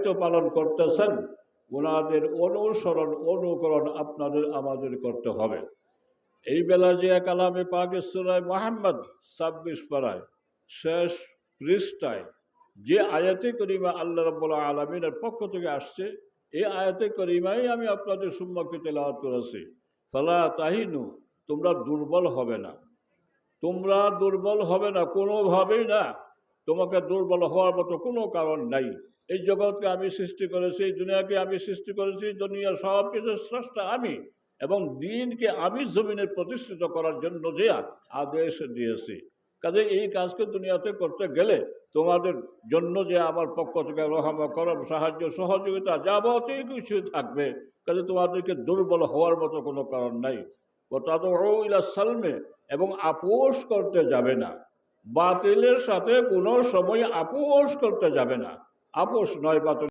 দায়িত্ব পালন করতেছেন ওনাদের অনুকরণ আপনাদের আমাদের করতে হবে। এই বেলা যে কালামে পাকে সূরা মুহাম্মদ 26 পারায় শেষ পৃষ্ঠায় যে আয়াতে করিমা আল্লাহ রাব্বুল আলামিনের পক্ষ থেকে আসছে, এই আয়াতে করিমাই আমি আপনাদের সম্মুখে তেলাওয়াত করেছি। ফালা তাহিনু, তোমরা দুর্বল হবে না, তোমরা দুর্বল হবে না, কোনোভাবেই না। তোমাকে দুর্বল হওয়ার মতো কোনো কারণ নাই। এই জগৎকে আমি সৃষ্টি করেছি, এই দুনিয়াকে আমি সৃষ্টি করেছি, দুনিয়ার সব কিছুর স্রষ্টা আমি, এবং দিনকে আমি জমিনে প্রতিষ্ঠিত করার জন্য যে আদেশ দিয়েছি। কাজে এই কাজকে দুনিয়াতে করতে গেলে তোমাদের জন্য যে আমার পক্ষ থেকে রহম করম সাহায্য সহযোগিতা যাবতীয় কিছু থাকবে। কাজে তোমাদেরকে দুর্বল হওয়ার মতো কোনো কারণ নাই। ও তাদউ ইলা সালমে, এবং আপোষ করতে যাবে না, বাতিলের সাথে কোনো সময় আপোষ করতে যাবে না। আপোষ নয় বাতিল